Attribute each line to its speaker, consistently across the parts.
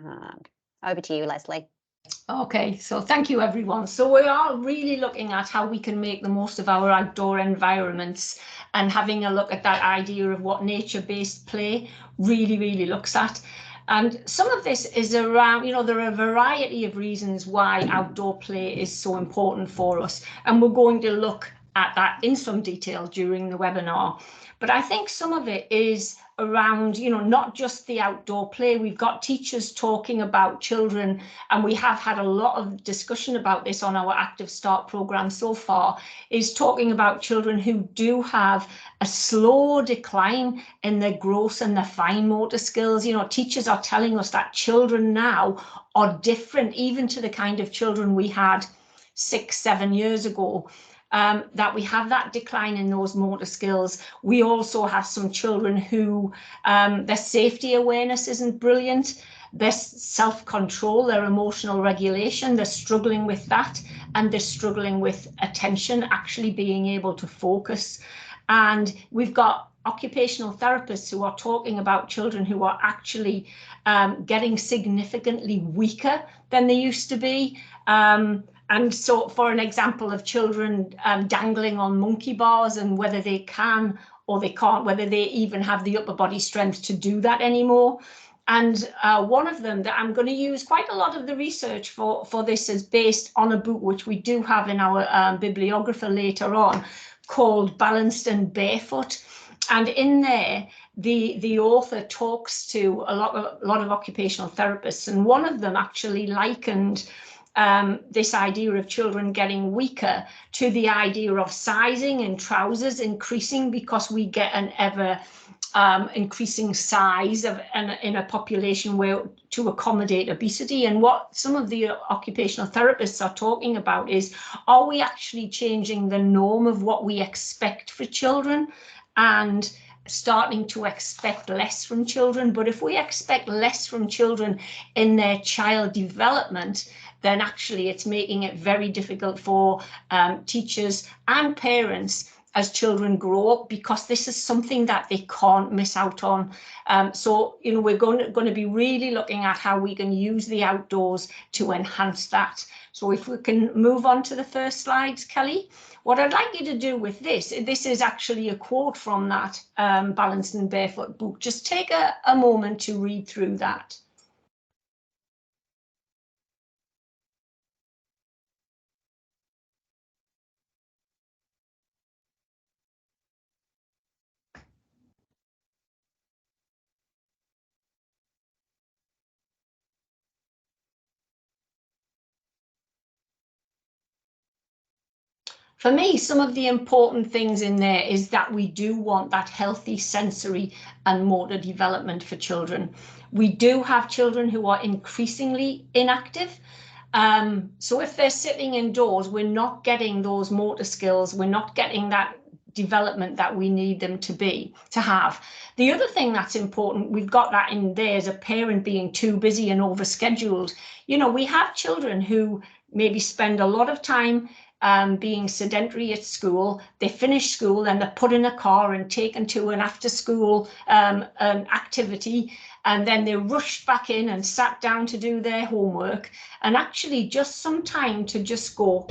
Speaker 1: Over to you, Leslie.
Speaker 2: Okay, so thank you everyone. So we are really looking at how we can make the most of our outdoor environments, and having a look at that idea of what nature-based play really looks at. And some of this is around, there are a variety of reasons why outdoor play is so important for us, and we're going to look at that in some detail during the webinar. But I think some of it is around, not just the outdoor play. We've got teachers talking about children, and we have had a lot of discussion about this on our Active Start programme so far, is talking about children who do have a slow decline in their gross and their fine motor skills. Teachers are telling us that children now are different even to the kind of children we had 6-7 years ago. That we have that decline in those motor skills. We also have some children who their safety awareness isn't brilliant, their self-control, their emotional regulation, they're struggling with that, and they're struggling with attention, actually being able to focus. And we've got occupational therapists who are talking about children who are actually getting significantly weaker than they used to be. And so, for an example of children dangling on monkey bars, and whether they can or they can't, whether they even have the upper body strength to do that anymore. And one of them that I'm going to use quite a lot of the research for this is based on a book which we do have in our bibliography later on, called Balanced and Barefoot. And in there, the author talks to a lot of occupational therapists, and one of them actually likened this idea of children getting weaker to the idea of sizing in trousers increasing, because we get an ever increasing size in a population where to accommodate obesity. And what some of the occupational therapists are talking about is, are we actually changing the norm of what we expect for children and starting to expect less from children? But if we expect less from children in their child development, then actually it's making it very difficult for teachers and parents as children grow up, because this is something that they can't miss out on. So we're going to be really looking at how we can use the outdoors to enhance that. So if we can move on to the first slides, Kelly. What I'd like you to do with this is actually a quote from that Balanced and Barefoot book. Just take a moment to read through that. For me, some of the important things in there is that we do want that healthy sensory and motor development for children. We do have children who are increasingly inactive. So if they're sitting indoors, we're not getting those motor skills, we're not getting that development that we need them to have. The other thing that's important, we've got that in there, as a parent being too busy and overscheduled. We have children who maybe spend a lot of time being sedentary at school. They finish school and they're put in a car and taken to an after school activity, and then they're rushed back in and sat down to do their homework, and actually just some time to just go,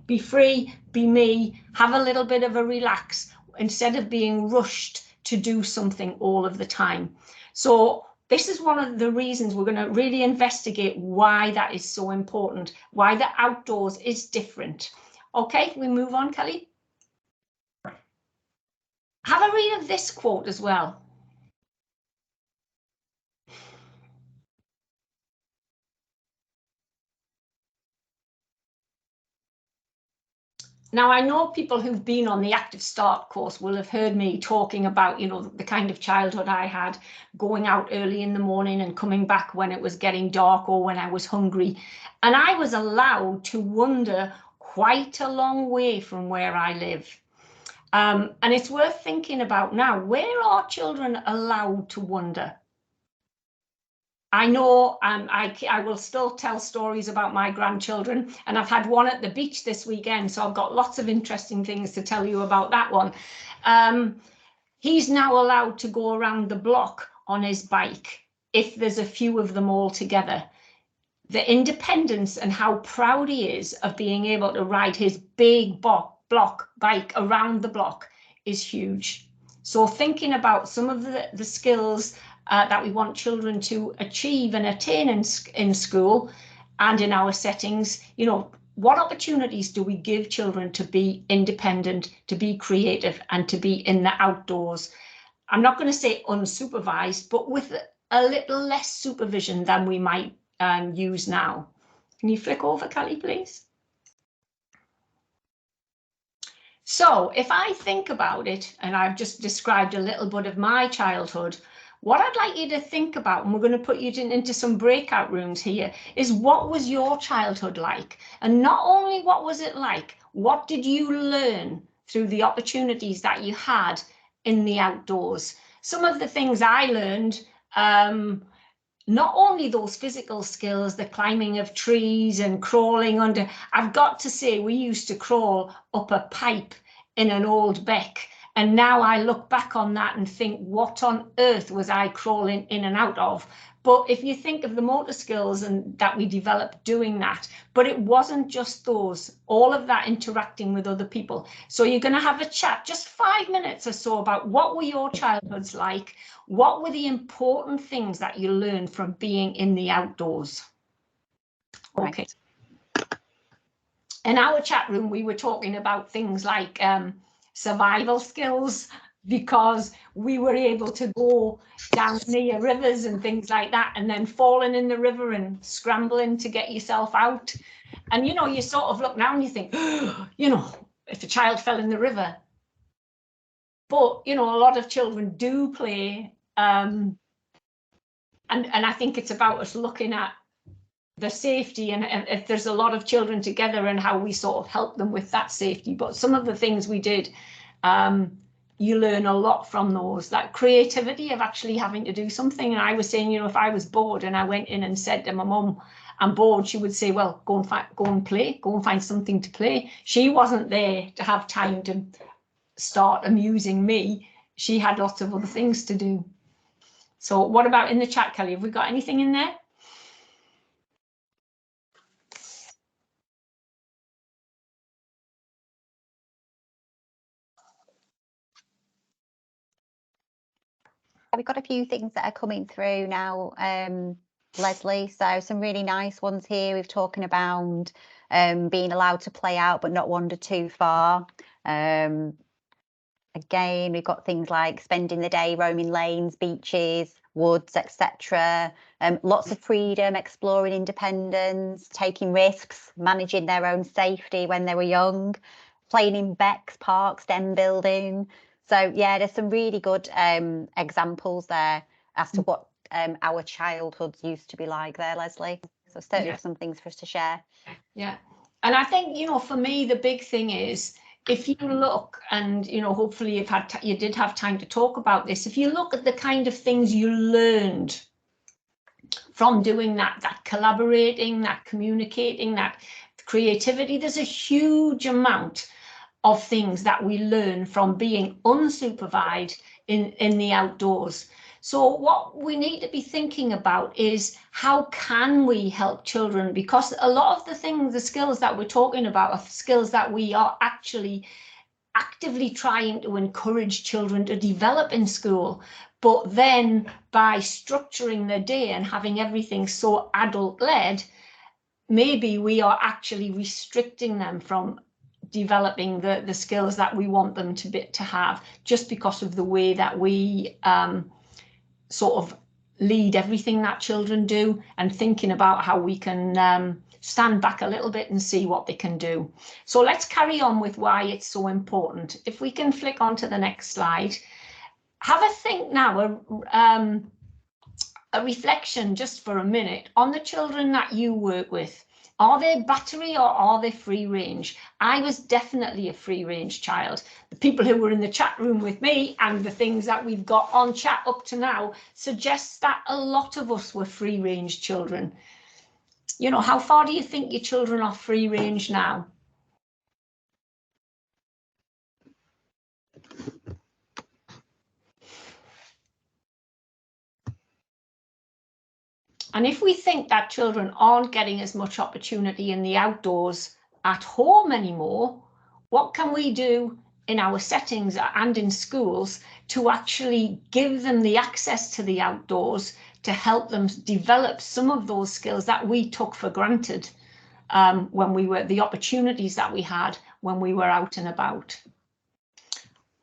Speaker 2: be free, be me, have a little bit of a relax, instead of being rushed to do something all of the time. So this is one of the reasons we're going to really investigate why that is so important, why the outdoors is different. Okay, we move on, Kelly. Have a read of this quote as well. Now, I know people who've been on the Active Start course will have heard me talking about, the kind of childhood I had, going out early in the morning and coming back when it was getting dark or when I was hungry. And I was allowed to wander quite a long way from where I live. And it's worth thinking about now, where are children allowed to wander? I know I will still tell stories about my grandchildren, and I've had one at the beach this weekend, so I've got lots of interesting things to tell you about that one. He's now allowed to go around the block on his bike if there's a few of them all together. The independence and how proud he is of being able to ride his big block bike around the block is huge. So thinking about some of the skills that we want children to achieve and attain in school and in our settings, you know, what opportunities do we give children to be independent, to be creative, and to be in the outdoors? I'm not going to say unsupervised, but with a little less supervision than we might use now. Can you flick over, Kelly, please? So if I think about it, and I've just described a little bit of my childhood, what I'd like you to think about, and we're going to put you into some breakout rooms here, is what was your childhood like? And not only what was it like, what did you learn through the opportunities that you had in the outdoors? Some of the things I learned, not only those physical skills, the climbing of trees and crawling under, I've got to say, we used to crawl up a pipe in an old beck. And now I look back on that and think, what on earth was I crawling in and out of? But if you think of the motor skills and that we developed doing that, but it wasn't just those, all of that interacting with other people. So you're going to have a chat, just 5 minutes or so, about what were your childhoods like? What were the important things that you learned from being in the outdoors? Okay. Right. In our chat room, we were talking about things like survival skills, because we were able to go down near rivers and things like that, and then falling in the river and scrambling to get yourself out. And, you know, you sort of look now and you think, oh, you know, if a child fell in the river. But, you know, a lot of children do play. And I think it's about us looking at the safety, and if there's a lot of children together and how we sort of help them with that safety. But some of the things we did, you learn a lot from those, that creativity of actually having to do something. And I was saying, you know, if I was bored and I went in and said to my mum, I'm bored, she would say, well, go and play, go and find something to play. She wasn't there to have time to start amusing me. She had lots of other things to do. So what about in the chat, Kelly? Have we got anything in there?
Speaker 1: We've got a few things that are coming through now, Leslie. So some really nice ones here. We've talking about being allowed to play out but not wander too far. Again, we've got things like spending the day roaming lanes, beaches, woods, etc. Lots of freedom, exploring independence, taking risks, managing their own safety when they were young, playing in becks, parks, den building. So yeah, there's some really good examples there as to what our childhoods used to be like there, Leslie. So certainly some things for us to share.
Speaker 2: Yeah. And I think, you know, for me, the big thing is, if you look, and, you know, hopefully you did have time to talk about this, if you look at the kind of things you learned from doing that collaborating, that communicating, that creativity, there's a huge amount of things that we learn from being unsupervised in the outdoors. So what we need to be thinking about is, how can we help children? Because a lot of the skills that we're talking about are skills that we are actually actively trying to encourage children to develop in school. But then by structuring their day and having everything so adult-led, maybe we are actually restricting them from developing the skills that we want them to have, just because of the way that we sort of lead everything that children do, and thinking about how we can stand back a little bit and see what they can do. So let's carry on with why it's so important. If we can flick on to the next slide. Have a think now, a reflection just for a minute on the children that you work with. Are they battery or are they free range? I was definitely a free range child. The people who were in the chat room with me and the things that we've got on chat up to now suggests that a lot of us were free range children. You know, how far do you think your children are free range now? And if we think that children aren't getting as much opportunity in the outdoors at home anymore, what can we do in our settings and in schools to actually give them the access to the outdoors to help them develop some of those skills that we took for granted when we were, the opportunities that we had when we were out and about.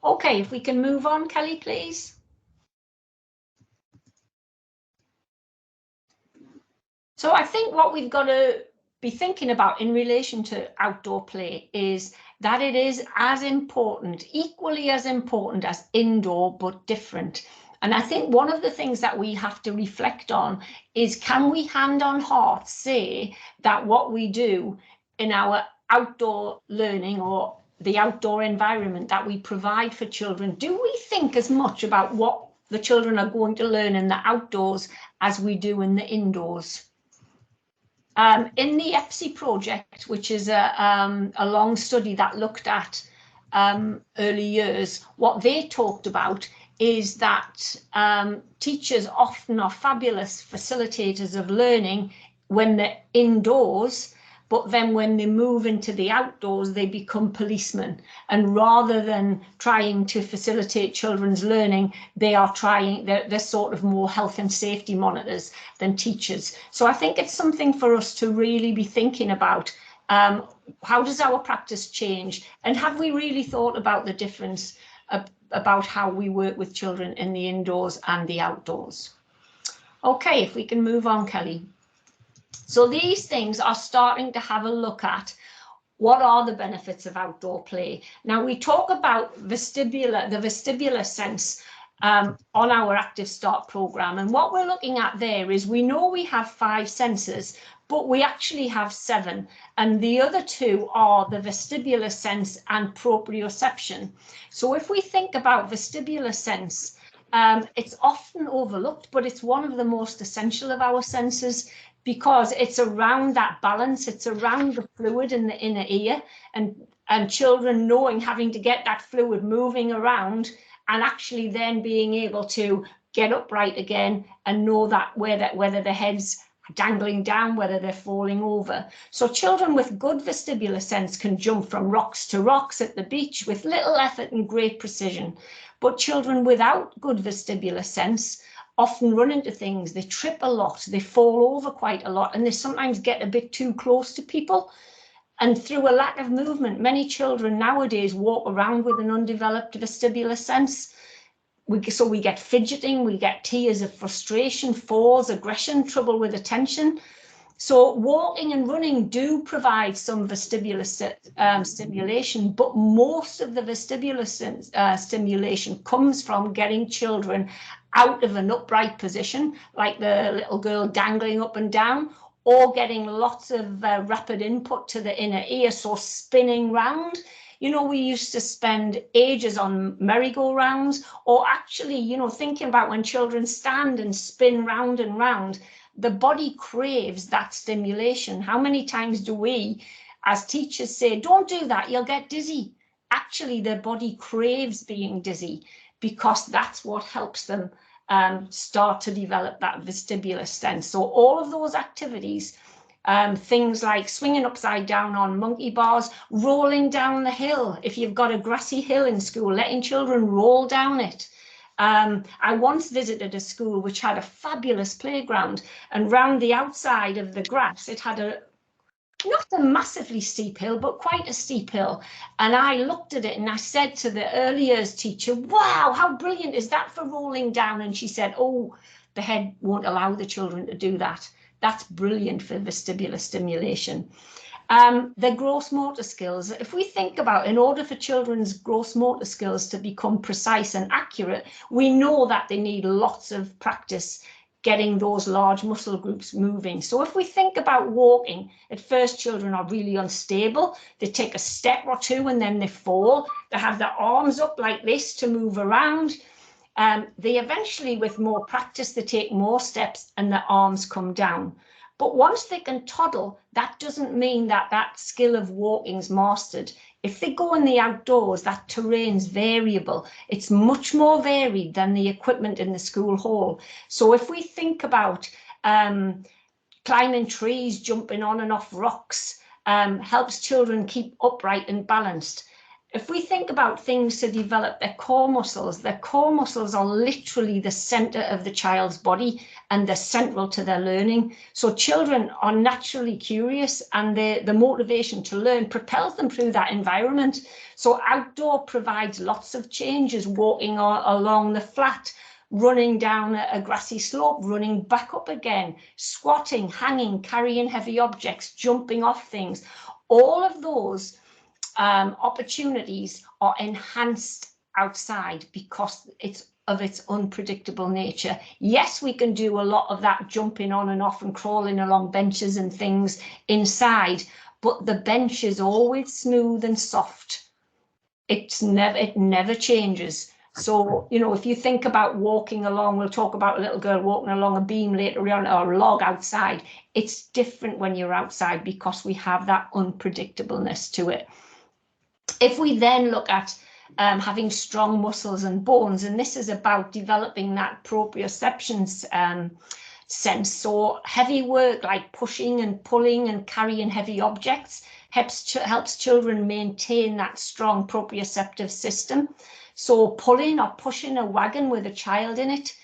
Speaker 2: Okay, if we can move on, Kelly, please. So I think what we've got to be thinking about in relation to outdoor play is that it is as important, equally as important as indoor, but different. And I think one of the things that we have to reflect on is, can we hand on heart say that what we do in our outdoor learning or the outdoor environment that we provide for children, do we think as much about what the children are going to learn in the outdoors as we do in the indoors? In the EPSI project, which is a long study that looked at early years, what they talked about is that teachers often are fabulous facilitators of learning when they're indoors, but then when they move into the outdoors, they become policemen. And rather than trying to facilitate children's learning, they're sort of more health and safety monitors than teachers. So I think it's something for us to really be thinking about. How does our practice change? And have we really thought about the difference about how we work with children in the indoors and the outdoors? Okay, if we can move on, Kelly. So these things are starting to have a look at what are the benefits of outdoor play. Now we talk about the vestibular sense on our Active Start program, and what we're looking at there is, we know we have 5 senses, but we actually have 7, and the other 2 are the vestibular sense and proprioception. So if we think about vestibular sense, it's often overlooked, but it's one of the most essential of our senses, because it's around that balance, it's around the fluid in the inner ear, and children knowing, having to get that fluid moving around, and actually then being able to get upright again and know that whether the head's dangling down, whether they're falling over. So children with good vestibular sense can jump from rocks to rocks at the beach with little effort and great precision. But children without good vestibular sense often run into things, they trip a lot, they fall over quite a lot, and they sometimes get a bit too close to people. And through a lack of movement, many children nowadays walk around with an undeveloped vestibular sense. So we get fidgeting, we get tears of frustration, falls, aggression, trouble with attention. So walking and running do provide some vestibular stimulation, but most of the vestibular stimulation comes from getting children out of an upright position, like the little girl dangling up and down, or getting lots of rapid input to the inner ear, so spinning round. You know, we used to spend ages on merry-go-rounds, or actually, you know, thinking about when children stand and spin round and round, the body craves that stimulation. How many times do we, as teachers, say, don't do that, you'll get dizzy? Actually, their body craves being dizzy, because that's what helps them start to develop that vestibular sense. So all of those activities, things like swinging upside down on monkey bars, rolling down the hill. If you've got a grassy hill in school, letting children roll down it. I once visited a school which had a fabulous playground, and round the outside of the grass, it had not a massively steep hill, but quite a steep hill. And I looked at it and I said to the early years teacher, wow, how brilliant is that for rolling down? And she said, oh, the head won't allow the children to do that. That's brilliant for vestibular stimulation. Their gross motor skills. If we think about, in order for children's gross motor skills to become precise and accurate, we know that they need lots of practice getting those large muscle groups moving. So if we think about walking, at first children are really unstable. They take a step or two and then they fall. They have their arms up like this to move around. They eventually, with more practice, they take more steps and their arms come down. But once they can toddle, that doesn't mean that that skill of walking's mastered. If they go in the outdoors, that terrain's variable. It's much more varied than the equipment in the school hall. So if we think about climbing trees, jumping on and off rocks, helps children keep upright and balanced. If we think about things to develop their core muscles are literally the center of the child's body, and they're central to their learning. So children are naturally curious, and the motivation to learn propels them through that environment. So outdoor provides lots of changes, walking along the flat, running down a grassy slope, running back up again, squatting, hanging, carrying heavy objects, jumping off things. All of those opportunities are enhanced outside because it's of its unpredictable nature. Yes, we can do a lot of that jumping on and off and crawling along benches and things inside, but the bench is always smooth and soft. It never changes. So, you know, if you think about walking along, we'll talk about a little girl walking along a beam later on, or a log outside. It's different when you're outside because we have that unpredictableness to it. If we then look at having strong muscles and bones, and this is about developing that proprioception sense. So heavy work like pushing and pulling and carrying heavy objects helps children maintain that strong proprioceptive system. So pulling or pushing a wagon with a child in it,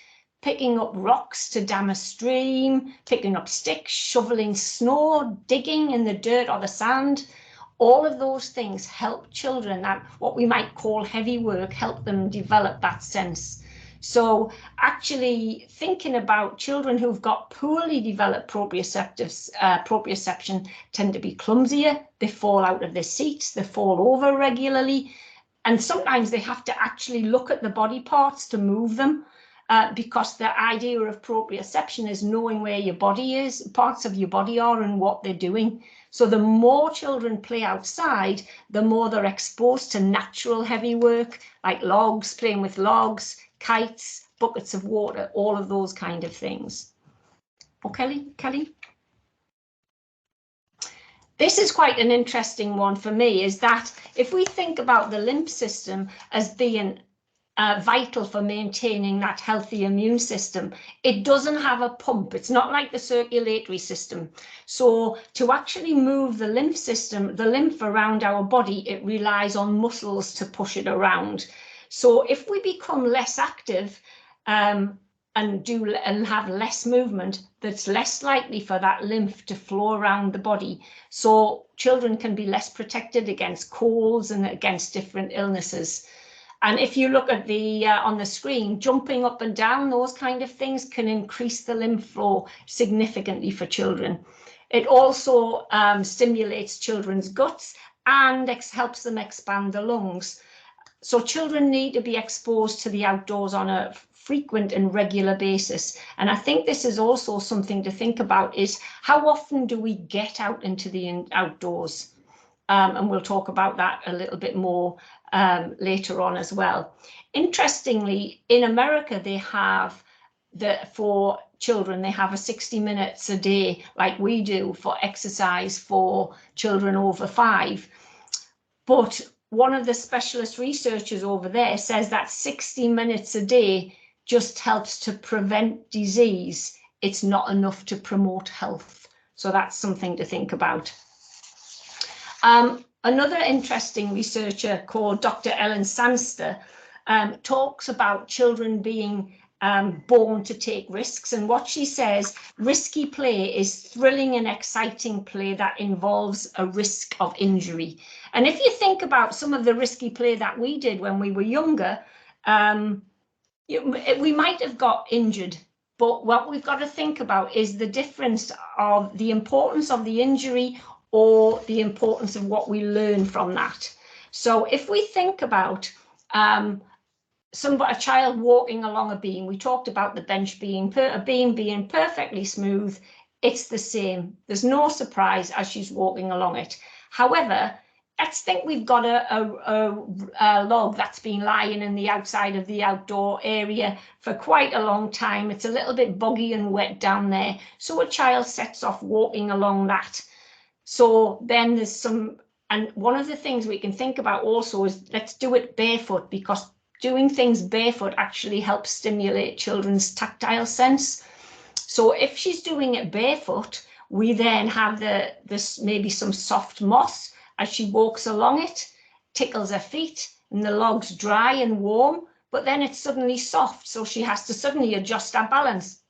Speaker 2: picking up rocks to dam a stream, picking up sticks, shoveling snow, digging in the dirt or the sand, all of those things help children, that what we might call heavy work, help them develop that sense. So actually thinking about children who've got poorly developed proprioception tend to be clumsier, they fall out of their seats, they fall over regularly, and sometimes they have to actually look at the body parts to move them, because the idea of proprioception is knowing where your body is, parts of your body are and what they're doing. So the more children play outside, the more they're exposed to natural heavy work, like logs, playing with logs, kites, buckets of water, all of those kind of things. Oh, Kelly? This is quite an interesting one for me, is that if we think about the lymph system as being vital for maintaining that healthy immune system, it doesn't have a pump. It's not like the circulatory system. So to actually move the lymph system, the lymph around our body, it relies on muscles to push it around. So if we become less active and have less movement, that's less likely for that lymph to flow around the body. So children can be less protected against colds and against different illnesses. And if you look at the on the screen, jumping up and down, those kind of things can increase the lymph flow significantly for children. It also stimulates children's guts and helps them expand the lungs. So children need to be exposed to the outdoors on a frequent and regular basis. And I think this is also something to think about, is how often do we get out into the outdoors? And we'll talk about that a little bit more later on as well. Interestingly, in America, they have for children, they have a 60 minutes a day, like we do, for exercise for children over 5. But one of the specialist researchers over there says that 60 minutes a day just helps to prevent disease. It's not enough to promote health. So that's something to think about. Another interesting researcher called Dr. Ellen Sanster talks about children being born to take risks. And what she says, risky play is thrilling and exciting play that involves a risk of injury. And if you think about some of the risky play that we did when we were younger, we might have got injured. But what we've got to think about is the difference of the importance of the injury or the importance of what we learn from that. So if we think about a child walking along a beam, we talked about the bench being a beam being perfectly smooth. It's the same. There's no surprise as she's walking along it. However, let's think we've got a log that's been lying in the outside of the outdoor area for quite a long time. It's a little bit boggy and wet down there. So a child sets off walking along that. So then there's some, and one of the things we can think about also is let's do it barefoot, because doing things barefoot actually helps stimulate children's tactile sense. So if she's doing it barefoot, we then have this maybe some soft moss as she walks along it, tickles her feet, and the log's dry and warm, but then it's suddenly soft, so she has to suddenly adjust her balance.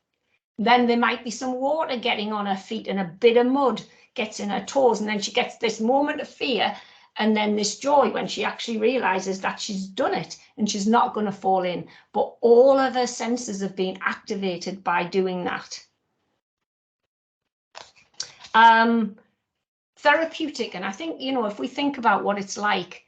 Speaker 2: Then there might be some water getting on her feet and a bit of mud gets in her toes, and then she gets this moment of fear and then this joy when she actually realizes that she's done it and she's not going to fall in. But all of her senses have been activated by doing that. Therapeutic, and I think, you know, if we think about what it's like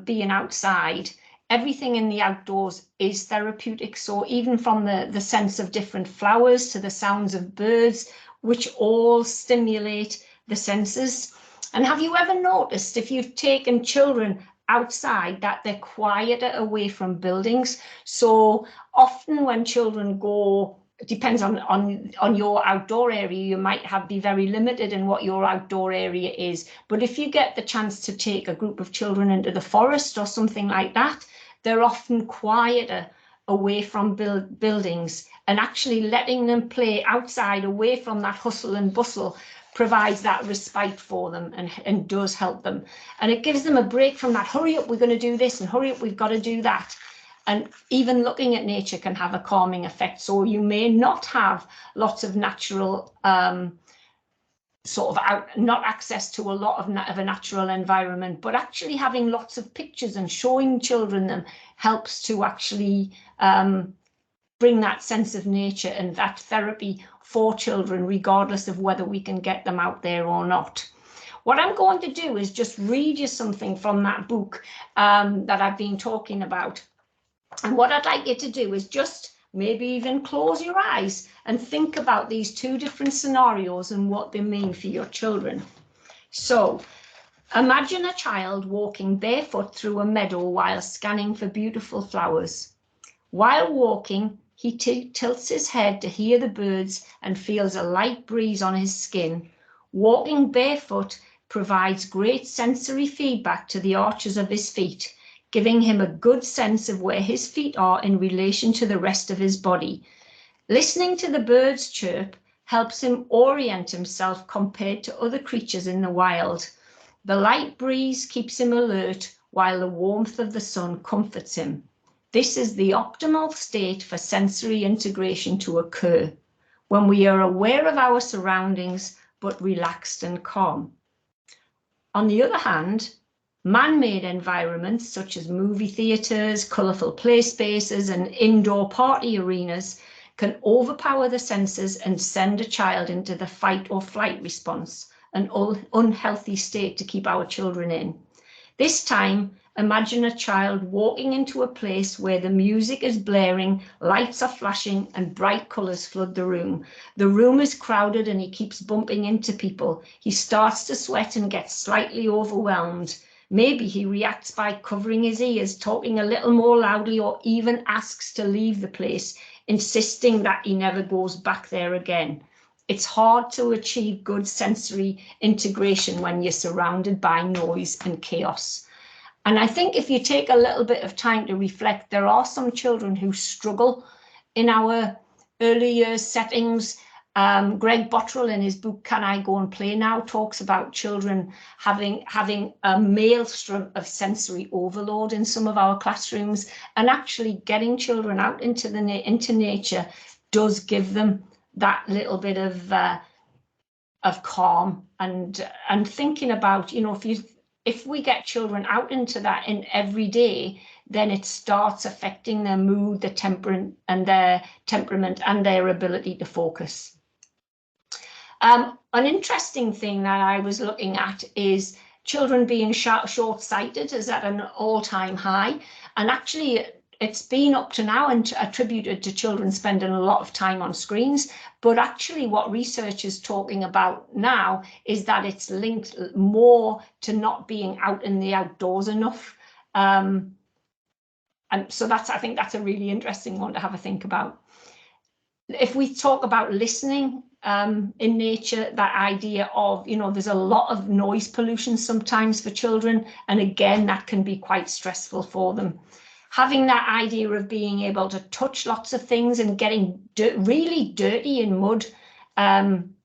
Speaker 2: being outside, everything in the outdoors is therapeutic. So even from the sense of different flowers to the sounds of birds, which all stimulate the senses. And have you ever noticed, if you've taken children outside, that they're quieter away from buildings? So often when children go, it depends on your outdoor area, you might be very limited in what your outdoor area is. But if you get the chance to take a group of children into the forest or something like that, they're often quieter away from buildings, and actually letting them play outside away from that hustle and bustle provides that respite for them and does help them. And it gives them a break from that, hurry up, we're going to do this, and hurry up, we've got to do that. And even looking at nature can have a calming effect. So you may not have lots of natural, not access to a lot of a natural environment, but actually having lots of pictures and showing children them helps to actually bring that sense of nature and that therapy for children, regardless of whether we can get them out there or not. What I'm going to do is just read you something from that book that I've been talking about. And what I'd like you to do is just maybe even close your eyes and think about these two different scenarios and what they mean for your children. So imagine a child walking barefoot through a meadow while scanning for beautiful flowers. While walking, he tilts his head to hear the birds and feels a light breeze on his skin. Walking barefoot provides great sensory feedback to the arches of his feet, giving him a good sense of where his feet are in relation to the rest of his body. Listening to the birds chirp helps him orient himself compared to other creatures in the wild. The light breeze keeps him alert, while the warmth of the sun comforts him. This is the optimal state for sensory integration to occur, when we are aware of our surroundings but relaxed and calm. On the other hand, man-made environments such as movie theatres, colourful play spaces and indoor party arenas can overpower the senses and send a child into the fight or flight response, an unhealthy state to keep our children in. This time, imagine a child walking into a place where the music is blaring, lights are flashing and bright colours flood the room. The room is crowded and he keeps bumping into people. He starts to sweat and gets slightly overwhelmed. Maybe he reacts by covering his ears, talking a little more loudly, or even asks to leave the place, insisting that he never goes back there again. It's hard to achieve good sensory integration when you're surrounded by noise and chaos. And I think if you take a little bit of time to reflect, there are some children who struggle in our early years settings. Greg Bottrell, in his book, Can I Go and Play Now?, talks about children having a maelstrom of sensory overload in some of our classrooms, and actually getting children out into nature does give them that little bit of calm and thinking about, you know, if we get children out into that in every day, then it starts affecting their mood, their temperament and their ability to focus. An interesting thing that I was looking at is children being short-sighted is at an all-time high, and actually it's been up to now and attributed to children spending a lot of time on screens, but actually what research is talking about now is that it's linked more to not being out in the outdoors enough. And so I think that's a really interesting one to have a think about. If we talk about listening in nature, that idea of, you know, there's a lot of noise pollution sometimes for children, and again, that can be quite stressful for them. having that idea of being able to touch lots of things and getting really dirty in mud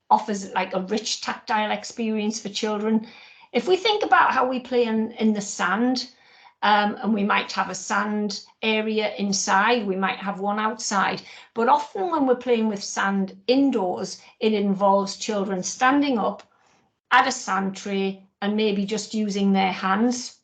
Speaker 2: offers like a rich tactile experience for children. If we think about how we play in the sand, and we might have a sand area inside, we might have one outside, but often when we're playing with sand indoors, it involves children standing up at a sand tray and maybe just using their hands,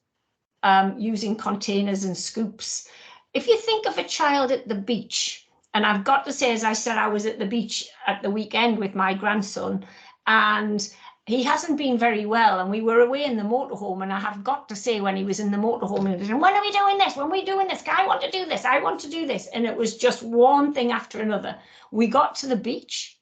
Speaker 2: using containers and scoops. If you think of a child at the beach, and I've got to say, as I said, I was at the beach at the weekend with my grandson, and he hasn't been very well, and we were away in the motorhome, and I have got to say, when he was in the motorhome, he was saying, when are we doing this? When are we doing this? I want to do this. I want to do this. And it was just one thing after another. We got to the beach,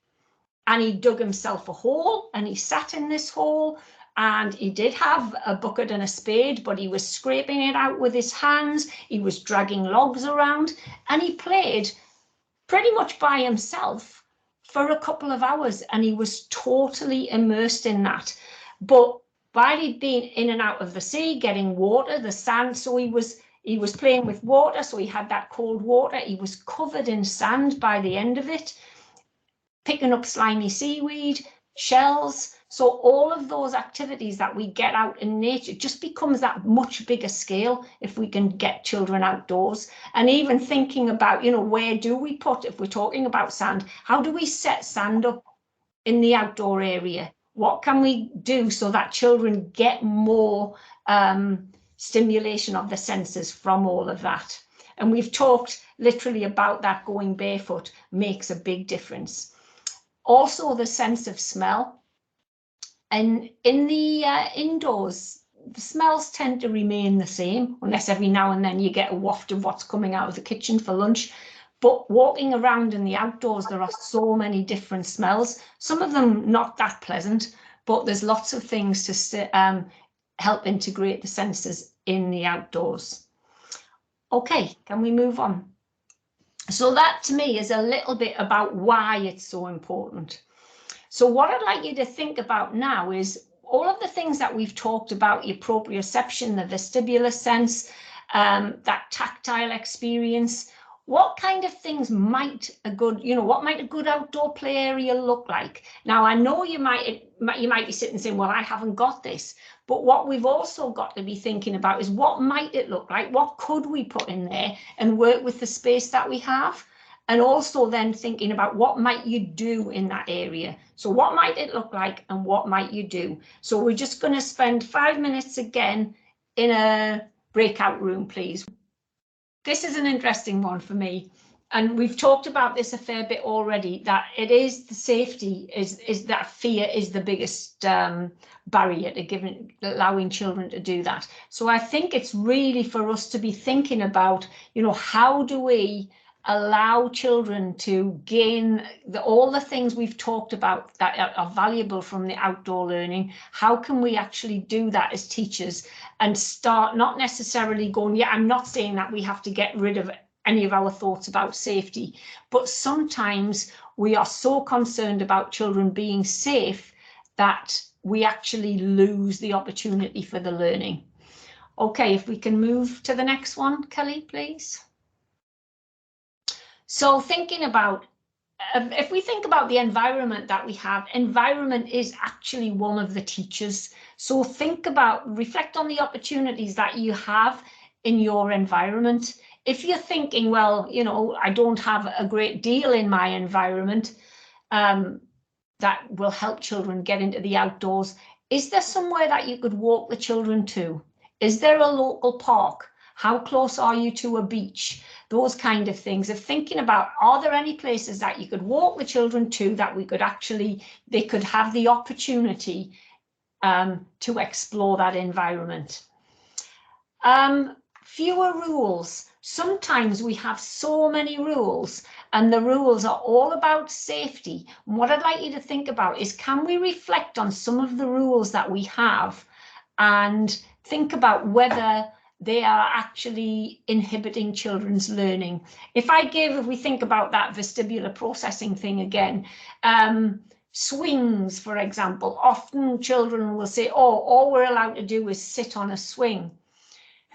Speaker 2: and he dug himself a hole, and he sat in this hole, and he did have a bucket and a spade, but he was scraping it out with his hands. He was dragging logs around, and he played pretty much by himself for a couple of hours, and he was totally immersed in that. But while he'd been in and out of the sea, getting water, the sand, so he was playing with water, so he had that cold water. He was covered in sand by the end of it, picking up slimy seaweed, shells. So all of those activities that we get out in nature just becomes that much bigger scale if we can get children outdoors. And even thinking about, you know, where do we put, if we're talking about sand, how do we set sand up in the outdoor area? What can we do so that children get more stimulation of the senses from all of that? And we've talked literally about that. Going barefoot makes a big difference. Also, the sense of smell. And in the indoors, the smells tend to remain the same, unless every now and then you get a waft of what's coming out of the kitchen for lunch. But walking around in the outdoors, there are so many different smells, some of them not that pleasant, but there's lots of things to help integrate the senses in the outdoors. Okay, can we move on? So that to me is a little bit about why it's so important. So what I'd like you to think about now is all of the things that we've talked about: the proprioception, the vestibular sense, that tactile experience. What kind of things might a good, what might a good outdoor play area look like? Now, I know you might be sitting saying, well, I haven't got this. But what we've also got to be thinking about is, what might it look like? What could we put in there and work with the space that we have? And also then thinking about, what might you do in that area? So what might it look like and what might you do? So we're just going to spend 5 minutes again in a breakout room, please. This is an interesting one for me. And we've talked about this a fair bit already, that it is the safety, is that fear is the biggest barrier to allowing children to do that. So I think it's really for us to be thinking about, how do we allow children to gain all the things we've talked about that are valuable from the outdoor learning? How can we actually do that as teachers and start not necessarily going, I'm not saying that we have to get rid of any of our thoughts about safety, but sometimes we are so concerned about children being safe that we actually lose the opportunity for the learning. Okay, if we can move to the next one, Kelly, please. So thinking about, if we think about the environment that we have, environment is actually one of the teachers. So reflect on the opportunities that you have in your environment. If you're thinking, well, I don't have a great deal in my environment that will help children get into the outdoors, is there somewhere that you could walk the children to? Is there a local park? How close are you to a beach? Those kind of things of thinking about, are there any places that you could walk the children to that they could have the opportunity to explore that environment? Fewer rules. Sometimes we have so many rules, and the rules are all about safety. And what I'd like you to think about is, can we reflect on some of the rules that we have and think about whether they are actually inhibiting children's learning? If we think about that vestibular processing thing again, swings, for example, often children will say, oh, all we're allowed to do is sit on a swing.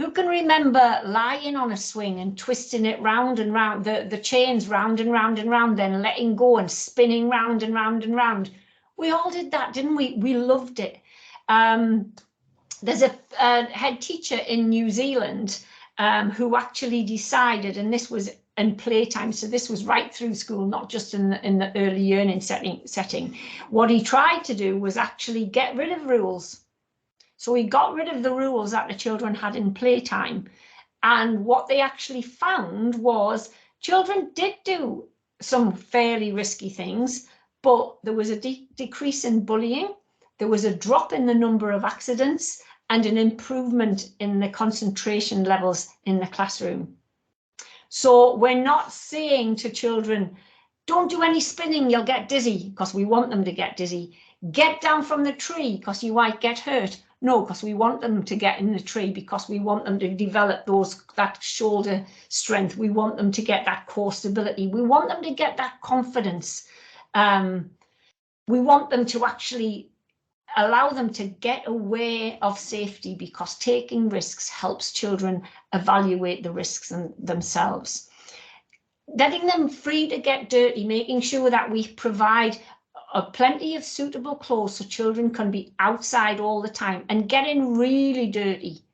Speaker 2: Who can remember lying on a swing and twisting it round and round, the chains round and round and round, then letting go and spinning round and round and round? We all did that, didn't we? We loved it. There's a head teacher in New Zealand who actually decided, and this was in playtime, so this was right through school, not just in the early learning setting. What he tried to do was actually get rid of rules. So he got rid of the rules that the children had in playtime. And what they actually found was children did do some fairly risky things, but there was a decrease in bullying. There was a drop in the number of accidents and an improvement in the concentration levels in the classroom. So we're not saying to children, don't do any spinning, you'll get dizzy, because we want them to get dizzy. Get down from the tree because you might get hurt. No, because we want them to get in the tree, because we want them to develop that shoulder strength. We want them to get that core stability. We want them to get that confidence. We want them to actually allow them to get aware of safety, because taking risks helps children evaluate the risks themselves. Letting them free to get dirty, making sure that we provide plenty of suitable clothes so children can be outside all the time and getting really dirty,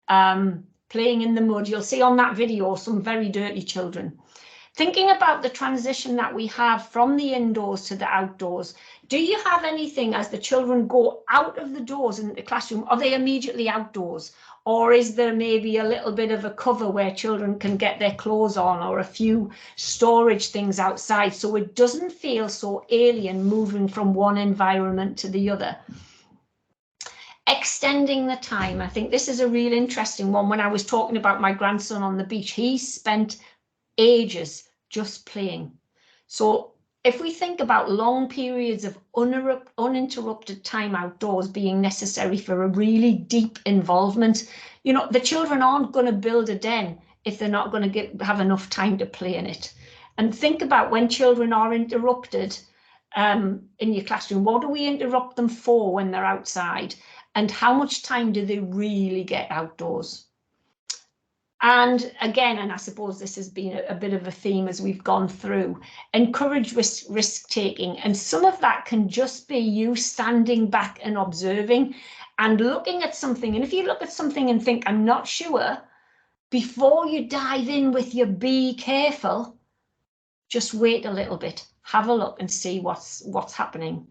Speaker 2: playing in the mud. You'll see on that video some very dirty children. Thinking about the transition that we have from the indoors to the outdoors, do you have anything as the children go out of the doors in the classroom? Are they immediately outdoors? Or is there maybe a little bit of a cover where children can get their clothes on, or a few storage things outside, so it doesn't feel so alien moving from one environment to the other? Extending the time. I think this is a real interesting one. When I was talking about my grandson on the beach, he spent ages just playing. So if we think about long periods of uninterrupted time outdoors being necessary for a really deep involvement, you know, the children aren't going to build a den if they're not going to have enough time to play in it. And think about when children are interrupted in your classroom, what do we interrupt them for when they're outside? And how much time do they really get outdoors? And again, and I suppose this has been a bit of a theme as we've gone through, encourage risk taking. And some of that can just be you standing back and observing and looking at something. And if you look at something and think, I'm not sure, before you dive in with your be careful, just wait a little bit, have a look and see what's happening.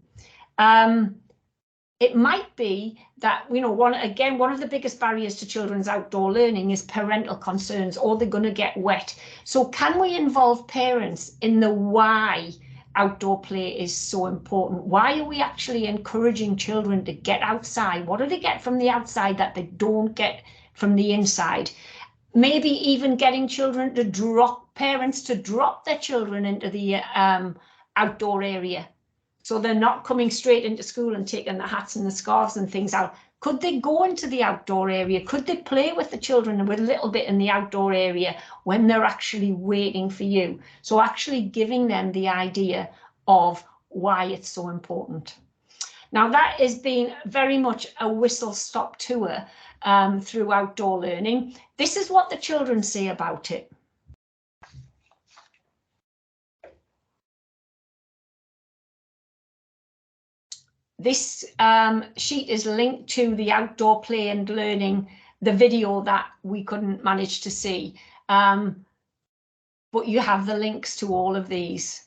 Speaker 2: It might be that, you know, one of the biggest barriers to children's outdoor learning is parental concerns, or they're going to get wet. So can we involve parents in the why outdoor play is so important? Why are we actually encouraging children to get outside? What do they get from the outside that they don't get from the inside? Maybe even getting children to parents to drop their children into the outdoor area, so they're not coming straight into school and taking the hats and the scarves and things out. Could they go into the outdoor area? Could they play with the children with a little bit in the outdoor area when they're actually waiting for you? So actually giving them the idea of why it's so important. Now that has been very much a whistle-stop tour through outdoor learning. This is what the children say about it. This sheet is linked to the outdoor play and learning, the video that we couldn't manage to see. But you have the links to all of these.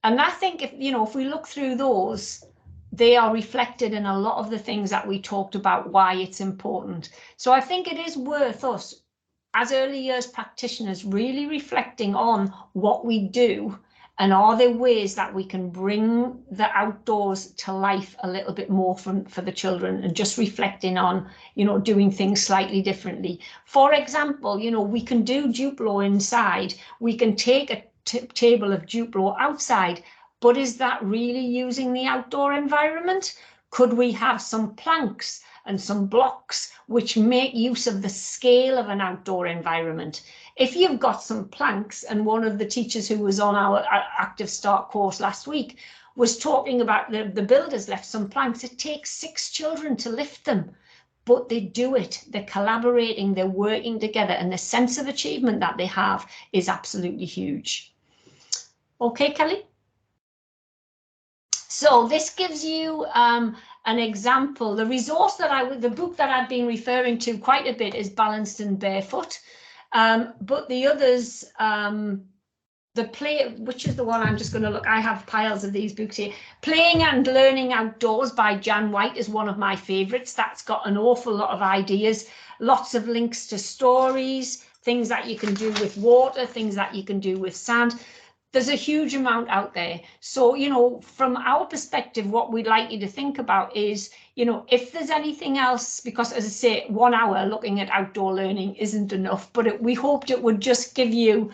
Speaker 2: And I think if we look through those, they are reflected in a lot of the things that we talked about, why it's important. So I think it is worth us as early years practitioners really reflecting on what we do. And are there ways that we can bring the outdoors to life a little bit more for the children, and just reflecting on, doing things slightly differently. For example, we can do Duplo inside. We can take a table of Duplo outside, but is that really using the outdoor environment? Could we have some planks and some blocks which make use of the scale of an outdoor environment? If you've got some planks, and one of the teachers who was on our Active Start course last week was talking about the builders left some planks. It takes 6 children to lift them. but they do it. They're collaborating, they're working together, and the sense of achievement that they have is absolutely huge. Okay, Kelly? So this gives you an example. The resource that the book that I've been referring to quite a bit is Balanced and Barefoot. But the others, which is the one I'm just going to look, I have piles of these books here. Playing and Learning Outdoors by Jan White is one of my favorites. That's got an awful lot of ideas, lots of links to stories, things that you can do with water, things that you can do with sand. There's a huge amount out there. So, you know, from our perspective, what we'd like you to think about is, you know, if there's anything else, because as I say, 1 hour looking at outdoor learning isn't enough, but we hoped it would just give you,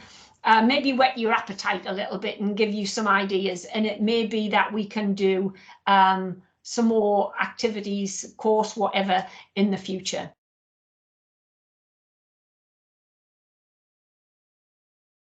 Speaker 2: maybe whet your appetite a little bit and give you some ideas. And it may be that we can do some more activities, course, whatever, in the future.